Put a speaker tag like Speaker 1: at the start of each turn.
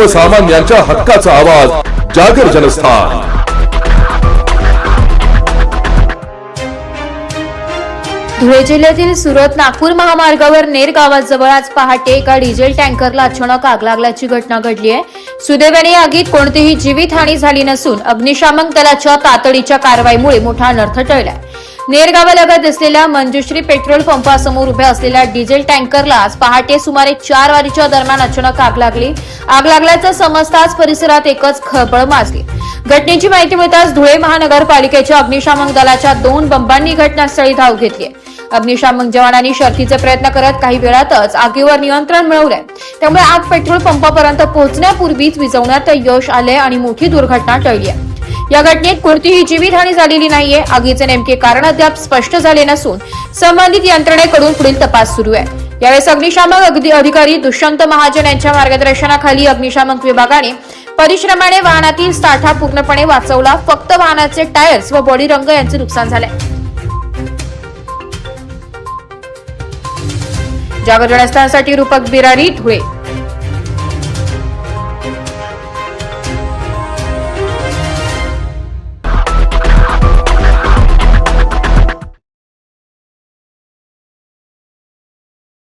Speaker 1: सर्वसामान्यांच्या हक्काचा आवाज जागर जनस्थान।
Speaker 2: धुळे जिल्ह्यातील सुरत नागपूर महामार्गावर नेर गावाजवळ आज पहाटे एका डिझेल टँकरला अचानक आग लागल्याची घटना घडली आहे। सुदैवाने या आगीत कोणतीही जीवितहानी झाली नसून अग्निशामक दलाच्या तातडीच्या कारवाईमुळे मोठा अनर्थ टळलाय। नेर गावालगत असलेल्या मंजुश्री पेट्रोल पंपासमोर उभ्या असलेल्या डिझेल टँकरला आज पहाटे सुमारे 4 वाजेच्या दरम्यान अचानक आग लागली। आग लागल्याचं समजताच परिसरात एकच खळबळ माजली। घटनेची माहिती मिळताच धुळे महानगरपालिकेच्या अग्निशामक दलाच्या 2 बंबांनी घटनास्थळी धाव घेतली। अग्निशामक जवानांनी शर्थीचे प्रयत्न करत काही वेळातच आगीवर नियंत्रण मिळवले। त्यामुळे आग पेट्रोल पंपापर्यंत पोहोचण्यापूर्वीच विझवण्यात यश आले आणि मोठी दुर्घटना टळली आहे। या घटनेत कोणतीही जीवितहानी झालेली नाहीये। आगीचे नेमके कारण अद्याप स्पष्ट झाले नसून संबंधित यंत्रणेकडून पुढील तपास सुरू आहे। यावेळी अग्निशामक अधिकारी दुष्यंत महाजन यांच्या मार्गदर्शनाखाली अग्निशामक विभागाने परिश्रमाने वाहनातील साठा पूर्णपणे वाचवला। फक्त वाहनाचे टायर्स व बॉडी रंग यांचे नुकसान झाले। जागर जनस्थानसाठी रूपक बिरारी, धुळे।